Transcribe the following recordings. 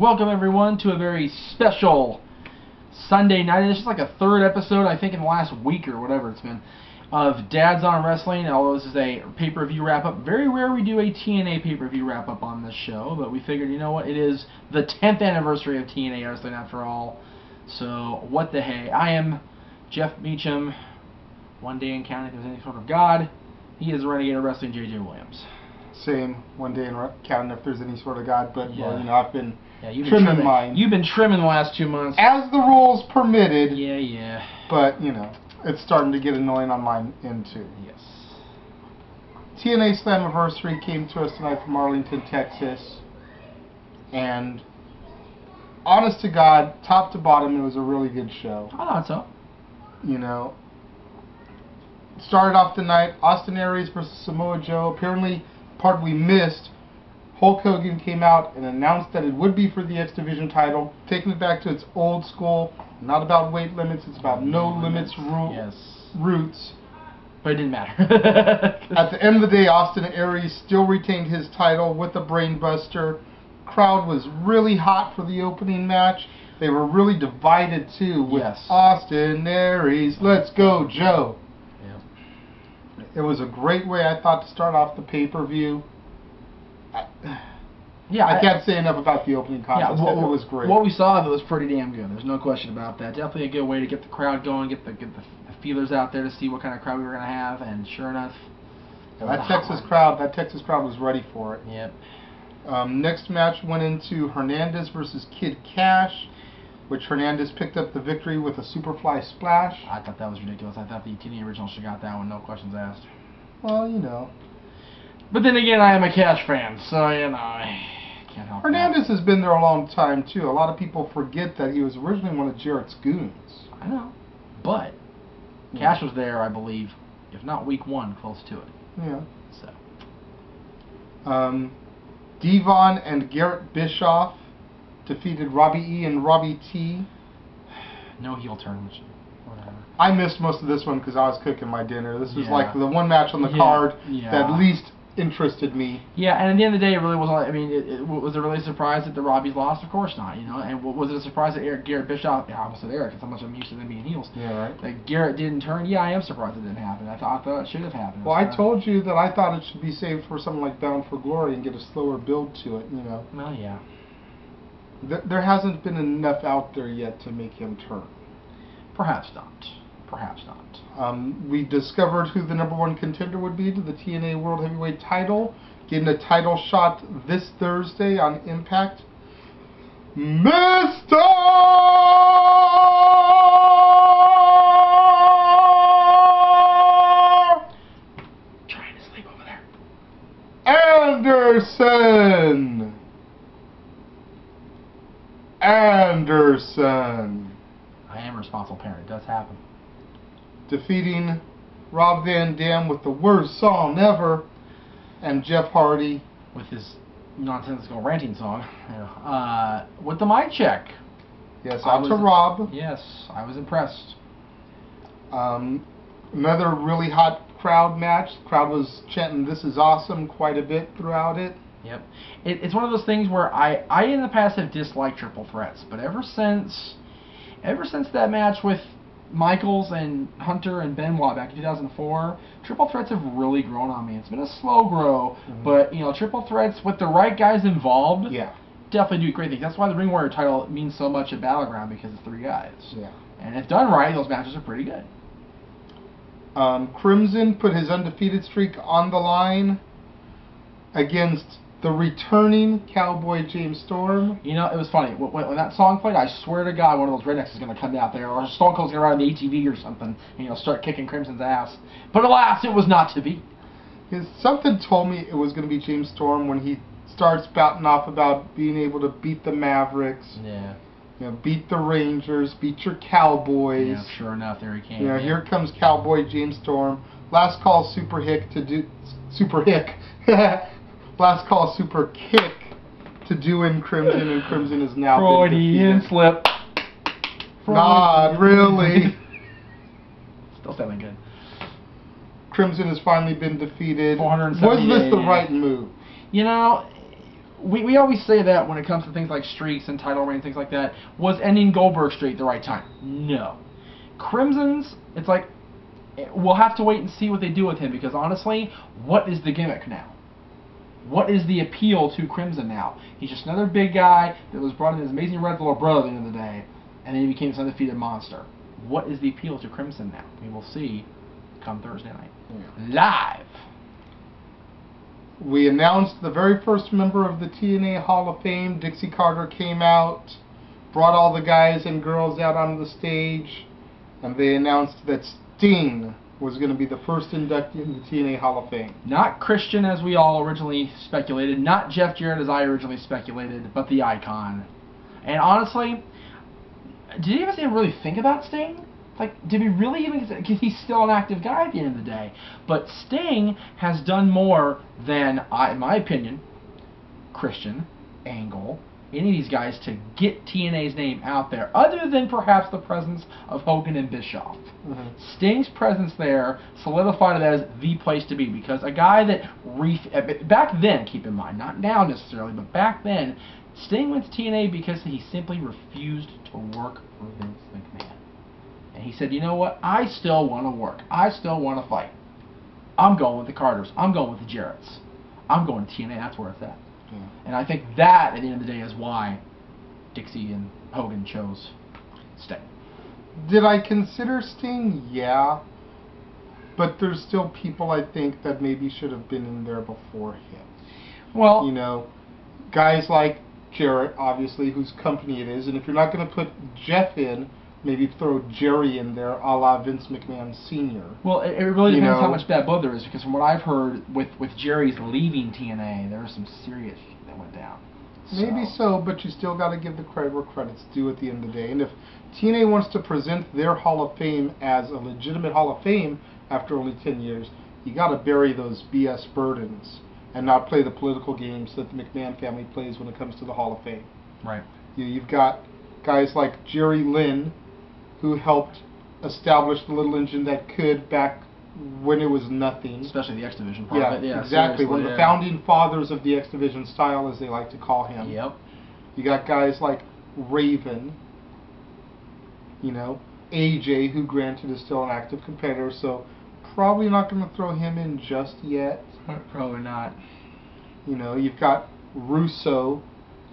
Welcome everyone to a very special Sunday night. This is like a third episode, I think, in the last week or whatever it's been, of Dad's on Wrestling. Although this is a pay-per-view wrap-up. Very rare we do a TNA pay-per-view wrap-up on this show, but we figured, you know what, it is the 10th anniversary of TNA Wrestling after all. So, what the hey. I am Jeff Meacham, one day in counting if there's any sort of God. He is the Renegade of Wrestling, J.J. Williams. Same, one day in counting if there's any sort of God, but yeah. well, you know, I've been you've trimming mine. You've been trimming the last 2 months. As the rules permitted. Yeah. But, you know, it's starting to get annoying on mine end too. Yes. TNA Slammiversary came to us tonight from Arlington, Texas. And, honest to God, top to bottom, it was a really good show. I thought so. You know, started off the night, Austin Aries versus Samoa Joe. Apparently, part we missed, Hulk Hogan came out and announced that it would be for the X Division title, taking it back to its old school, not about weight limits, it's about no limits roots. But it didn't matter. At the end of the day, Austin Aries still retained his title with a brainbuster. Crowd was really hot for the opening match. They were really divided too with Austin Aries, let's go Joe. It was a great way, I thought, to start off the pay-per-view. I can't say enough about the opening contest. It was great. What we saw of it was pretty damn good. There's no question about that. Definitely a good way to get the crowd going, get the feelers out there to see what kind of crowd we were going to have. And sure enough, that Texas crowd was ready for it. Yep. Next match went into Hernandez versus Kid Cash, which Hernandez picked up the victory with a Superfly Splash. I thought that was ridiculous. I thought the TNA original should have got that one, no questions asked. Well, you know. But then again, I am a Cash fan, so, you know, I can't help Hernandez has been there a long time, too. A lot of people forget that he was originally one of Jarrett's goons. I know. But Cash was there, I believe, if not week one, close to it. Yeah. So. Devon and Garrett Bischoff defeated Robbie E. and Robbie T. No heel turn, whatever. I missed most of this one because I was cooking my dinner. This was like the one match on the card that least interested me. Yeah, and at the end of the day, it really wasn't. I mean, was it really a surprise that the Robbies lost? Of course not. You know, and was it a surprise that Garrett Bischoff? Yeah, I almost said Eric. It's how much I'm used to them being heels. Yeah, right. That Garrett didn't turn. Yeah, I am surprised it didn't happen. I thought it should have happened. Well, I told you that I thought it should be saved for something like Bound for Glory and get a slower build to it. You know. Well, yeah. There hasn't been enough out there yet to make him turn. Perhaps not. Perhaps not. We discovered who the #1 contender would be to the TNA World Heavyweight title, getting a title shot this Thursday on Impact. Mr. Trying to sleep over there. Anderson. I am a responsible parent. It does happen. Defeating Rob Van Dam with the worst song ever, and Jeff Hardy with his nonsensical ranting song. With the mic check. Yes, out to Rob. Yes, I was impressed. Another really hot crowd match. The crowd was chanting "This is awesome" quite a bit throughout it. Yep. It's one of those things where I in the past have disliked triple threats, but ever since that match with Michaels and Hunter and Benoit back in 2004, triple threats have really grown on me. It's been a slow grow, but you know, triple threats with the right guys involved, definitely do great things. That's why the Ring Warrior title means so much at Battleground, because it's 3 guys. Yeah. And if done right, those matches are pretty good. Crimson put his undefeated streak on the line against the returning Cowboy James Storm. You know, it was funny. When that song played, I swear to God, one of those rednecks is going to come out there, or Stone Cold's going to ride on the ATV or something, and, you know, start kicking Crimson's ass. But alas, it was not to be. Something told me it was going to be James Storm when he starts spouting off about being able to beat the Mavericks. Yeah. You know, beat the Rangers, beat your Cowboys. Yeah, sure enough, there he came. You know, here comes Cowboy James Storm. Last call Super Hick. Last call Super Kick to do in Crimson, and Crimson is now Freudian slip. Not really. Still sounding good. Crimson has finally been defeated. 478. Was this the right move? You know, we always say that when it comes to things like streaks and title reign, things like that. Was ending Goldberg's streak the right time? No. Crimson's, it's like, we'll have to wait and see what they do with him, because honestly, what is the gimmick now? What is the appeal to Crimson now? He's just another big guy that was brought in as Amazing Red's little brother at the end of the day, and then he became this undefeated monster. What is the appeal to Crimson now? We will see come Thursday night. Live! We announced the very first member of the TNA Hall of Fame. Dixie Carter came out, brought all the guys and girls out on the stage, and they announced that Sting was going to be the first inductee in the TNA Hall of Fame. Not Christian, as we all originally speculated, not Jeff Jarrett, as I originally speculated, but the Icon. And honestly, did any of us even really think about Sting? Like, did we really even, because he's still an active guy at the end of the day. But Sting has done more than, in my opinion, Christian, Angle, any of these guys to get TNA's name out there, other than perhaps the presence of Hogan and Bischoff. Sting's presence there solidified it as the place to be, because a guy that, back then, keep in mind, not now necessarily, but back then, Sting went to TNA because he simply refused to work for Vince McMahon. And he said, you know what, I still want to work. I still want to fight. I'm going with the Carters. I'm going with the Jarretts. I'm going to TNA. That's where it's at. Yeah. And I think that, at the end of the day, is why Dixie and Hogan chose Sting. Did I consider Sting? Yeah. But there's still people, I think, that maybe should have been in there before him. Well, you know, guys like Jarrett, obviously, whose company it is. And if you're not going to put Jeff in, maybe throw Jerry in there, a la Vince McMahon Sr. Well, it really depends how much bad blood there is, because from what I've heard, with Jerry's leaving TNA, there was some serious shit that went down. Maybe so, but you still got to give the credit where credit's due at the end of the day. And if TNA wants to present their Hall of Fame as a legitimate Hall of Fame after only 10 years, you got to bury those BS burdens and not play the political games that the McMahon family plays when it comes to the Hall of Fame. Right. You've got guys like Jerry Lynn, who helped establish the little engine that could back when it was nothing. Especially the X Division part of it. Yeah, exactly. One of the founding fathers of the X Division style, as they like to call him. Yep. You got guys like Raven, you know, AJ, who granted is still an active competitor, so probably not going to throw him in just yet. Probably not. You know, you've got Russo,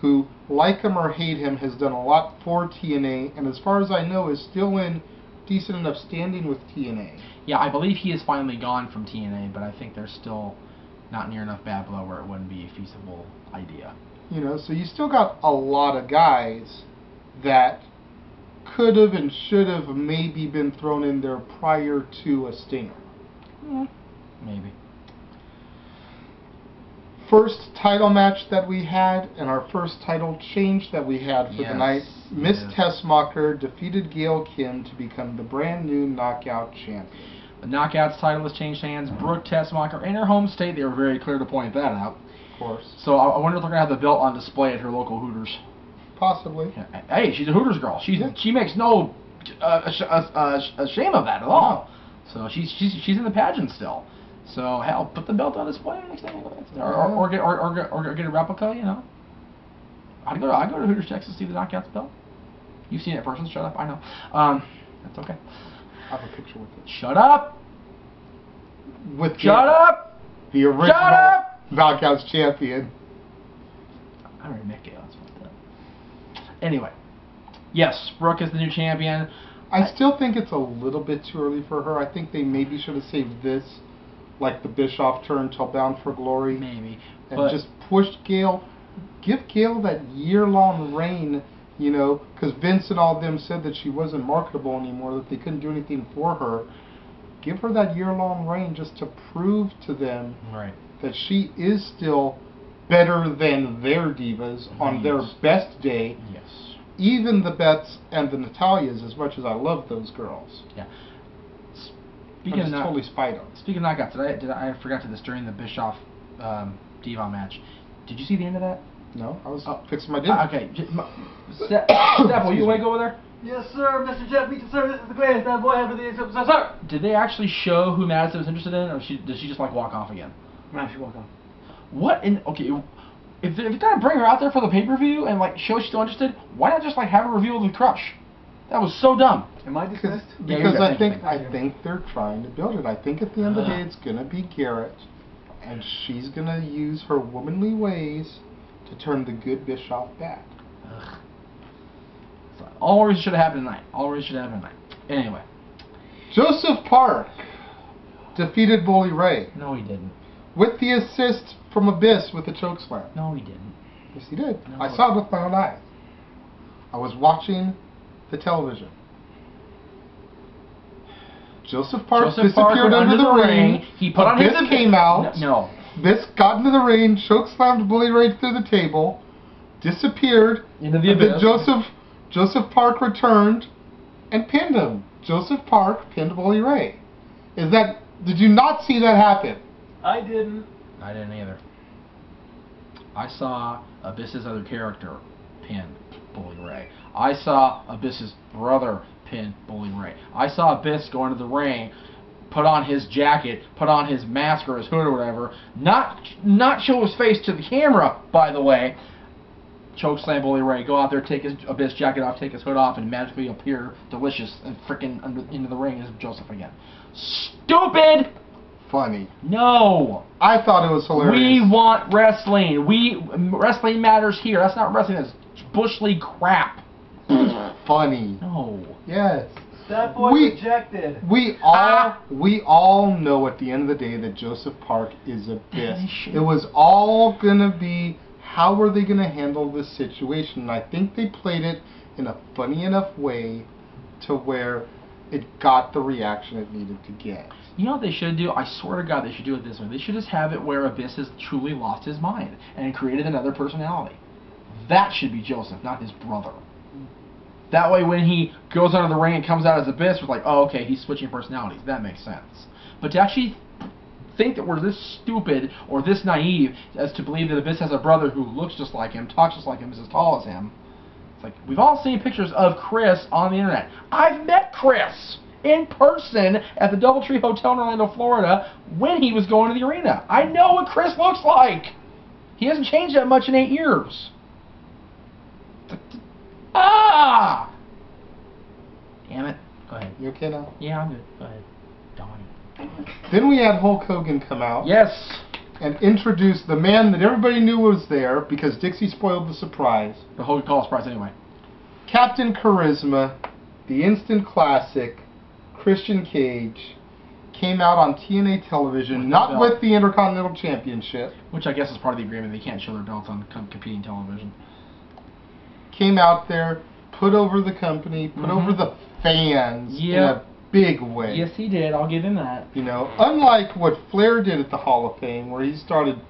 who, like him or hate him, has done a lot for TNA, and as far as I know, is still in decent enough standing with TNA. Yeah, I believe he is finally gone from TNA, but I think there's still not near enough bad blood where it wouldn't be a feasible idea. You know, so you still got a lot of guys that could have and should have maybe been thrown in there prior to a Stinger. Maybe. First title match that we had, and our first title change that we had for the night. Miss Tessmacher defeated Gail Kim to become the brand new Knockout champion. The Knockouts title has changed hands. Brooke Tessmacher, in her home state, they were very clear to point that out. Of course. So I wonder if they're going to have the belt on display at her local Hooters. Possibly. Hey, she's a Hooters girl. She makes no shame of that at all. So she's in the pageant still. So hell, put the belt on display next time, or get a replica. You know, I go to Hooters, Texas to see the Knockouts belt. You've seen it in person. Shut up. I know. That's okay. I have a picture with it. Shut up. Shut up. The original Knockouts champion. I already met Gail. That's what that. Anyway, yes, Brooke is the new champion. I still think it's a little bit too early for her. I think they maybe should have saved this, like the Bischoff turn, till Bound for Glory. Maybe. And just pushed Gail. Give Gail that year-long reign, you know, because Vince and all of them said that she wasn't marketable anymore, that they couldn't do anything for her. Give her that year-long reign just to prove to them that she is still better than their divas on their best day. Yes. Even the Beths and the Natalias, as much as I love those girls. Yeah. Speaking of totally spite them. Speaking of Knockouts, I forgot to this during the Bischoff Diva match. Did you see the end of that? No, I was fixing my dinner. Okay. Steph, will you wake over there? Yes, sir, Mr. Jeff Meacham, sir. This is the greatest that boy ever did, sir. Did they actually show who Madison was interested in, or does she just like walk off again? No, she walked off. What in? Okay, if you're gonna bring her out there for the pay-per-view and like show she's still interested, why not just like have her reveal the crush? That was so dumb. Am I dismissed? Because I think they're trying to build it. I think at the end of the day it's gonna be Garrett, and she's gonna use her womanly ways to turn the good Bischoff bad. So, all should have happened tonight. Anyway. Joseph Park defeated Bully Ray. No, he didn't. With the assist from Abyss with the chokeslam. No, he didn't. Yes, he did. No. I saw it with my own eyes. I was watching the television. Joseph Park disappeared under the ring. He put on his... Abyss came out. No. Abyss got into the ring, chokeslammed Bully Ray through the table, disappeared. Into the Abyss. Then Joseph Park returned and pinned him. Joseph Park pinned Bully Ray. Did you not see that happen? I didn't. I didn't either. I saw Abyss's other character pin Bully Ray. I saw Abyss's brother pin Bully Ray. I saw Abyss go into the ring, put on his jacket, put on his mask or his hood or whatever, not show his face to the camera, by the way. Chokeslam Bully Ray, go out there, take his Abyss jacket off, take his hood off, and magically appear delicious and frickin' into the ring as Joseph again. Stupid! Funny. No! I thought it was hilarious. We want wrestling. Wrestling matters here. That's not wrestling, that's Bush League crap. Funny. No. Yes. That boy rejected. We all know at the end of the day that Joseph Park is Abyss. It was all gonna be, how are they gonna handle this situation? And I think they played it in a funny enough way to where it got the reaction it needed to get. You know what they should do? I swear to God they should do it this way. They should just have it where Abyss has truly lost his mind and created another personality. That should be Joseph, not his brother. That way when he goes under the ring and comes out as Abyss, we're like, oh, okay, he's switching personalities. That makes sense. But to actually think that we're this stupid or this naive as to believe that Abyss has a brother who looks just like him, talks just like him, is as tall as him. It's like, we've all seen pictures of Chris on the internet. I've met Chris in person at the Doubletree Hotel in Orlando, Florida, when he was going to the arena. I know what Chris looks like. He hasn't changed that much in 8 years. Ah! Damn it. Go ahead. You okay now? Yeah, I'm good. Go ahead. Donnie. Then we had Hulk Hogan come out. Yes. And introduce the man that everybody knew was there because Dixie spoiled the surprise. The Hogan call surprise anyway. Captain Charisma, the instant classic, Christian Cage, came out on TNA television, not with the Intercontinental Championship. Which I guess is part of the agreement. They can't show their belts on competing television. Came out there, put over the company, put over the fans in a big way. Yes, he did. I'll give him that. You know, unlike what Flair did at the Hall of Fame, where he started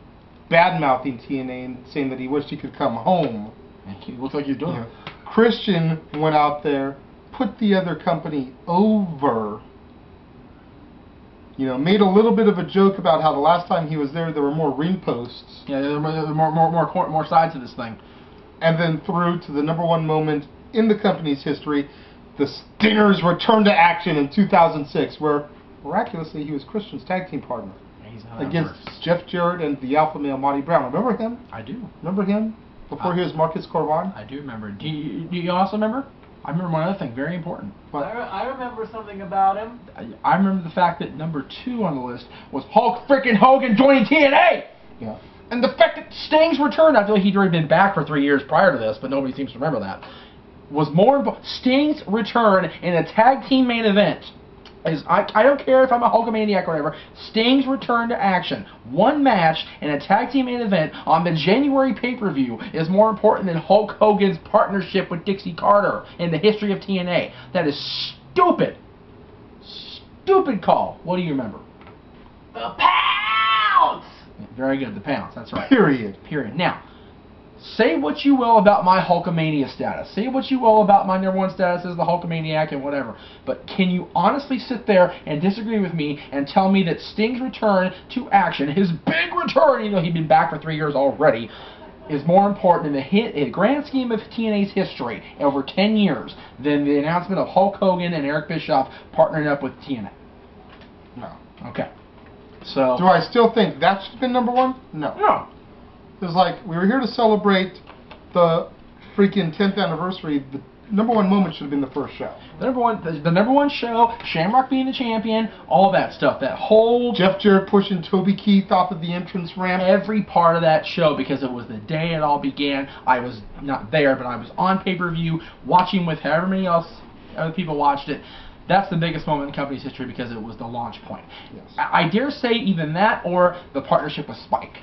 bad-mouthing TNA and saying that he wished he could come home. He looked like he was doing it. Christian went out there, put the other company over. You know, made a little bit of a joke about how the last time he was there were more ring posts. Yeah, there were more sides to this thing. And then through to the #1 moment in the company's history, the Stingers returned to action in 2006, where miraculously he was Christian's tag team partner against Jeff Jarrett and the Alpha Male Monty Brown. Remember him? I do. Remember him? Before he was Marcus Corvan? I do remember. Do you also remember? I remember one other thing, very important. I remember something about him. I remember the fact that #2 on the list was Hulk freaking Hogan joining TNA! Yeah. And the fact that Sting's return, I feel like he'd already been back for 3 years prior to this, but nobody seems to remember that, was more important. Sting's return in a tag team main event is, I don't care if I'm a Hulkamaniac or whatever, Sting's return to action, one match in a tag team main event on the January pay-per-view is more important than Hulk Hogan's partnership with Dixie Carter in the history of TNA. That is stupid. Stupid call. What do you remember? The Pounce! Very good, the Pounce, that's right. Period. Now, say what you will about my Hulkamania status. Say what you will about my #1 status as the Hulkamaniac and whatever. But can you honestly sit there and disagree with me and tell me that Sting's return to action, his big return, even though he'd been back for 3 years already, is more important in the grand scheme of TNA's history over 10 years than the announcement of Hulk Hogan and Eric Bischoff partnering up with TNA? No. Okay. So, do I still think that should have been #1? No. No. It was like, we were here to celebrate the freaking 10th anniversary. The number one moment should have been the first show. The number one show, Shamrock being the champion, all that stuff. That whole... Jeff Jarrett pushing Toby Keith off of the entrance ramp. Every part of that show, because it was the day it all began. I was not there, but I was on pay-per-view, watching with however many other people watched it. That's the biggest moment in the company's history because it was the launch point. Yes. I dare say even that or the partnership with Spike.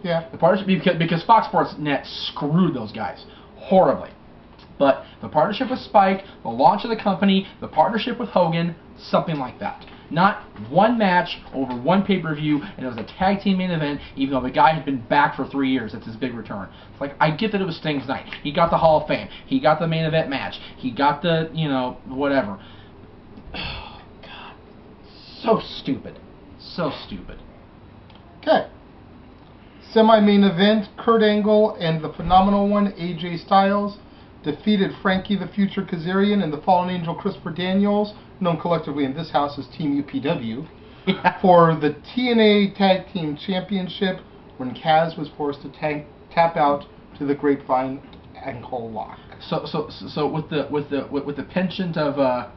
Yeah. The partnership because Fox Sports Net screwed those guys horribly. But the partnership with Spike, the launch of the company, the partnership with Hogan, something like that. Not one match over one pay-per-view, and it was a tag team main event, even though the guy had been back for 3 years. That's his big return. It's like, I get that it was Sting's night. He got the Hall of Fame. He got the main event match. He got the, whatever. Oh, God. So stupid. So stupid. Okay. Semi-main event, Kurt Angle and the phenomenal one, AJ Styles, defeated Frankie the Future Kazarian and the Fallen Angel Christopher Daniels, known collectively in this house as Team UPW, for the TNA Tag Team Championship when Kaz was forced to tap out to the Grapevine ankle lock. So with the penchant of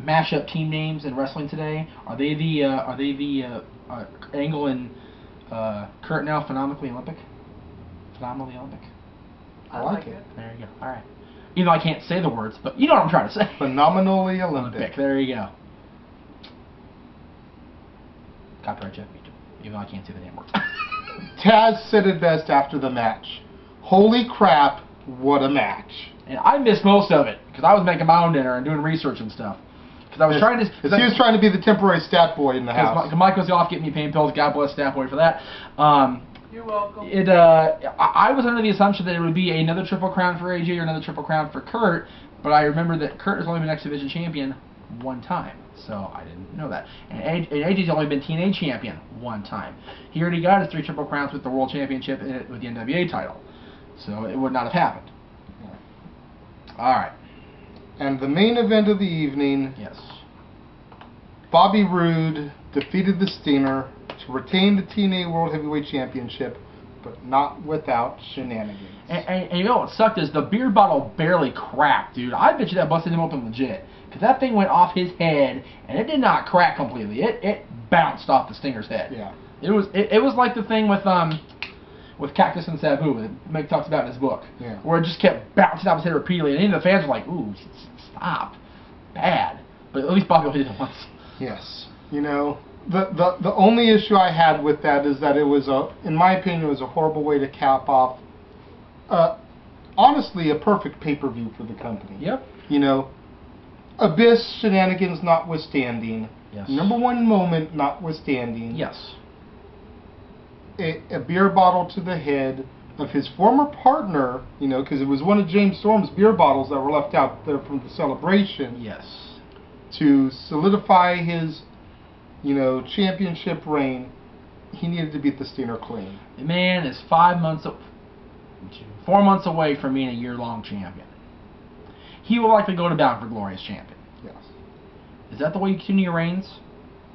mashup team names in wrestling today, are they the Angle and Kurt now phenomenally Olympic? Phenomenally Olympic. I like it. There you go. All right. Even though I can't say the words, but you know what I'm trying to say. Phenomenally Olympic. There you go. Copyright Jeff Meacham. Even though I can't say the damn words. Taz said it best after the match. Holy crap, what a match. And I missed most of it, because I was making my own dinner and doing research and stuff. Because I was trying to... He was trying to be the temporary stat boy in the house. Because Mike was off getting me pain pills. God bless Stat Boy for that. You're welcome. I was under the assumption that it would be another Triple Crown for AJ or another Triple Crown for Kurt, but I remember that Kurt has only been X Division champion one time, so I didn't know that. And AJ's only been TNA champion one time. He already got his 3 Triple Crowns with the World Championship and with the NWA title, so it would not have happened. Yeah. All right. And the main event of the evening, yes, Bobby Roode defeated the Stinger to retain the TNA World Heavyweight Championship, but not without shenanigans. And you know what sucked is the beer bottle barely cracked, dude. I bet you that busted him open legit. Because that thing went off his head, and it did not crack completely. It bounced off the Stinger's head. Yeah. It was like the thing with Cactus and Sabu that Mick talks about in his book. Yeah. Where it just kept bouncing off his head repeatedly, and even the fans were like, ooh, stop. Bad. But at least Bobby hit it once. Yes. You know, the only issue I had with that is that it was in my opinion, it was a horrible way to cap off, honestly, a perfect pay-per-view for the company. Yep. You know, Abyss shenanigans notwithstanding, yes, number one moment notwithstanding, yes, a beer bottle to the head of his former partner, you know, because it was one of James Storm's beer bottles that were left out there from the celebration. Yes. To solidify his, you know, championship reign, he needed to beat the Stinger clean. The man is 4 months away from being a year-long champion. He will likely go to Bound for Glory as champion. Yes. Is that the way you continue your reigns?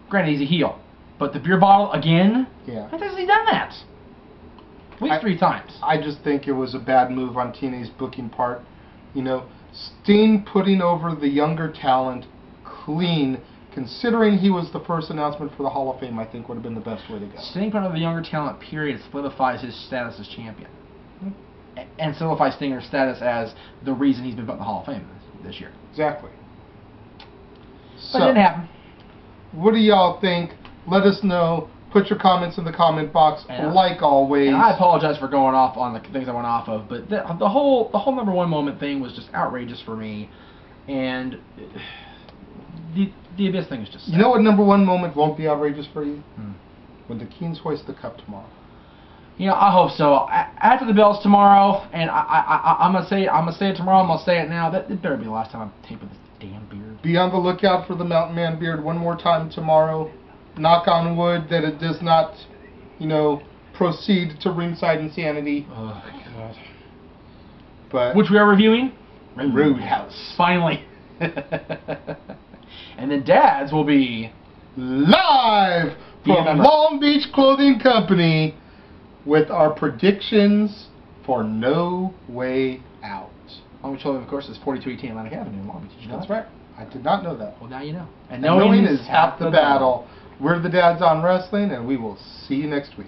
Granted, he's a heel. But the beer bottle again? Yeah. How has he done that? At least 3 times. I just think it was a bad move on TNA's booking part. You know, Sting putting over the younger talent clean, considering he was the first announcement for the Hall of Fame, I think would have been the best way to go. Sting putting over the younger talent, period, solidifies his status as champion. And solidifies Stinger's status as the reason he's been put in the Hall of Fame this year. Exactly. But it didn't happen. What do y'all think? Let us know. Put your comments in the comment box, like always. And I apologize for going off on the things I went off of, but the whole number one moment thing was just outrageous for me, and the Abyss thing is just sad. You know what number one moment won't be outrageous for you? When the Keens hoist the cup tomorrow. You know, I hope so. After the bells tomorrow, and I'm gonna say it tomorrow. I'm gonna say it now. That better be the last time I'm taping this damn beard. Be on the lookout for the Mountain Man beard one more time tomorrow. Knock on wood that it does not, you know, proceed to ringside insanity. Oh God! But which we are reviewing? Roadhouse. Finally. And then Dad's will be live Be a from member. Long Beach Clothing Company with our predictions for No Way Out. Long Beach Clothing, of course, is 4218 Atlantic Avenue in Long Beach. Did you know That's that? right. I did not know that. Well, now you know. And knowing is half the battle. We're the Dads on Wrestling, and we will see you next week.